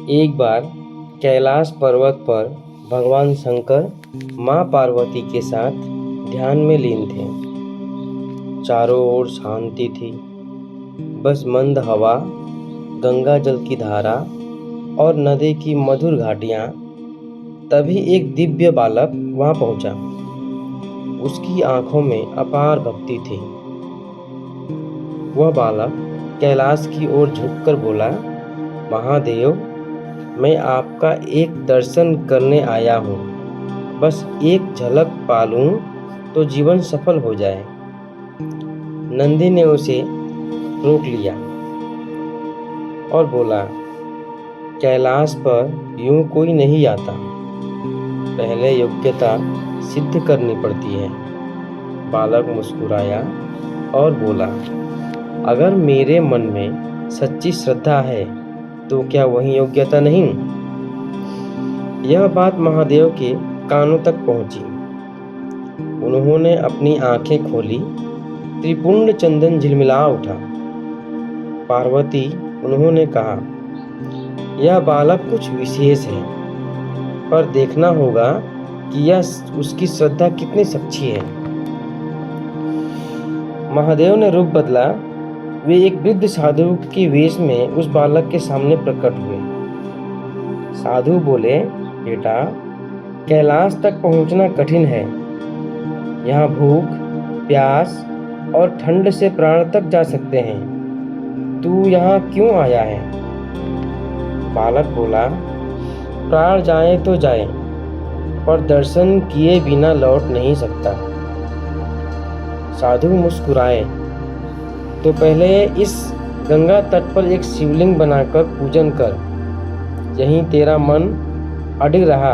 एक बार कैलाश पर्वत पर भगवान शंकर माँ पार्वती के साथ ध्यान में लीन थे। चारों ओर शांति थी, बस मंद हवा, गंगा जल की धारा और नदी की मधुर घाटियाँ। तभी एक दिव्य बालक वहाँ पहुँचा। उसकी आंखों में अपार भक्ति थी। वह बालक कैलाश की ओर झुककर बोला, महादेव, मैं आपका एक दर्शन करने आया हूँ। बस एक झलक पा लूँ तो जीवन सफल हो जाए। नंदी ने उसे रोक लिया और बोला, कैलाश पर यूं कोई नहीं आता, पहले योग्यता सिद्ध करनी पड़ती है। बालक मुस्कुराया और बोला, अगर मेरे मन में सच्ची श्रद्धा है तो क्या वही योग्यता नहीं? यह बात महादेव के कानों तक पहुंची। उन्होंने अपनी आंखें खोली। त्रिपुंड चंदन झिलमिला उठा। पार्वती, उन्होंने कहा, यह बालक कुछ विशेष है, पर देखना होगा कि यह उसकी श्रद्धा कितनी सच्ची है। महादेव ने रूप बदला। वे एक वृद्ध साधु के वेश में उस बालक के सामने प्रकट हुए। साधु बोले, बेटा, कैलाश तक पहुंचना कठिन है। यहाँ भूख, प्यास और ठंड से प्राण तक जा सकते हैं। तू यहाँ क्यों आया है? बालक बोला, प्राण जाए तो जाए, पर दर्शन किए बिना लौट नहीं सकता। साधु मुस्कुराए, तो पहले इस गंगा तट पर एक शिवलिंग बनाकर पूजन कर। यहीं तेरा मन अड़िग रहा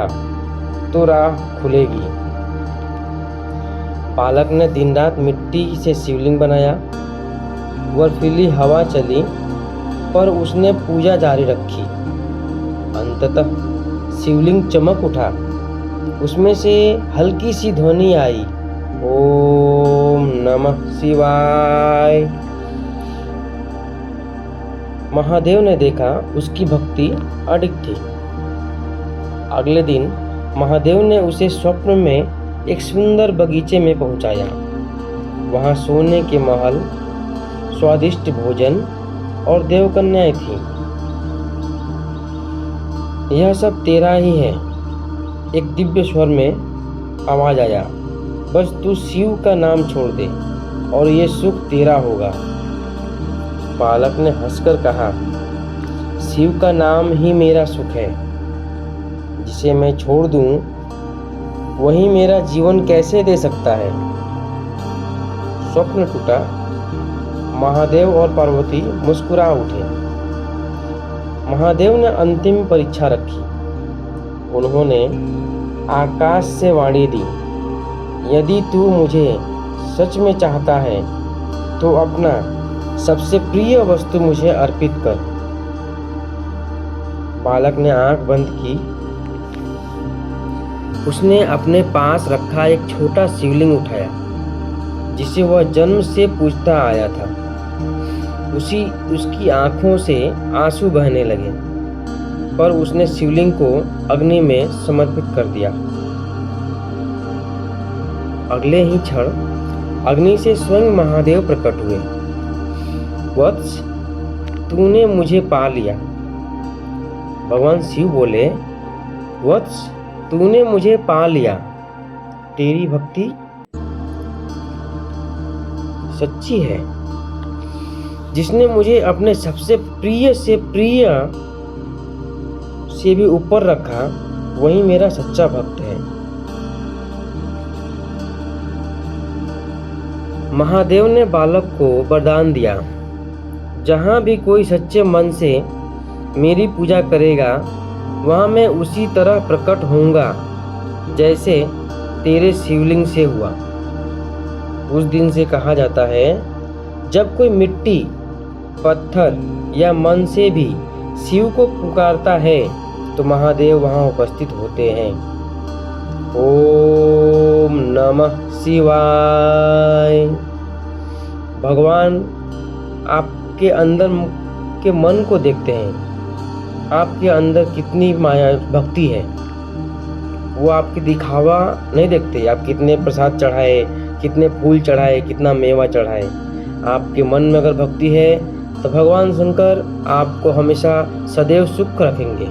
तो राह खुलेगी। बालक ने दिन रात मिट्टी से शिवलिंग बनाया। बर्फीली हवा चली, पर उसने पूजा जारी रखी। अंततः शिवलिंग चमक उठा। उसमें से हल्की सी ध्वनि आई, ओम नमः शिवाय। महादेव ने देखा उसकी भक्ति अडिग थी। अगले दिन महादेव ने उसे स्वप्न में एक सुंदर बगीचे में पहुंचाया। वहां सोने के महल, स्वादिष्ट भोजन और देवकन्याएं थीं। यह सब तेरा ही है, एक दिव्य स्वर में आवाज आया। बस तू शिव का नाम छोड़ दे और ये सुख तेरा होगा। बालक ने हंसकर कहा, शिव का नाम ही मेरा सुख है। जिसे मैं छोड़ दूं, वही मेरा जीवन कैसे दे सकता है? स्वप्न टूटा। महादेव और पार्वती मुस्कुरा उठे। महादेव ने अंतिम परीक्षा रखी। उन्होंने आकाश से वाणी दी, यदि तू मुझे सच में चाहता है तो अपना सबसे प्रिय वस्तु मुझे अर्पित कर। बालक ने आंख बंद की। उसने अपने पास रखा एक छोटा शिवलिंग उठाया, जिसे वह जन्म से पूजता आया था। उसकी आंखों से आंसू बहने लगे, पर उसने शिवलिंग को अग्नि में समर्पित कर दिया। अगले ही क्षण अग्नि से स्वयं महादेव प्रकट हुए। वत्स, तूने मुझे पा लिया। भगवान शिव बोले, वत्स, तूने मुझे पा लिया। तेरी भक्ति सच्ची है। जिसने मुझे अपने सबसे प्रिय से भी ऊपर रखा, वही मेरा सच्चा भक्त है। महादेव ने बालक को वरदान दिया, जहाँ भी कोई सच्चे मन से मेरी पूजा करेगा, वहाँ मैं उसी तरह प्रकट होऊंगा जैसे तेरे शिवलिंग से हुआ। उस दिन से कहा जाता है, जब कोई मिट्टी, पत्थर या मन से भी शिव को पुकारता है तो महादेव वहाँ उपस्थित होते हैं। ओम नमः शिवाय। भगवान आपके अंदर के मन को देखते हैं। आपके अंदर कितनी माया भक्ति है। वो आपकी दिखावा नहीं देखते, आप कितने प्रसाद चढ़ाए, कितने फूल चढ़ाए, कितना मेवा चढ़ाए। आपके मन में अगर भक्ति है तो भगवान शंकर आपको हमेशा सदैव सुख रखेंगे।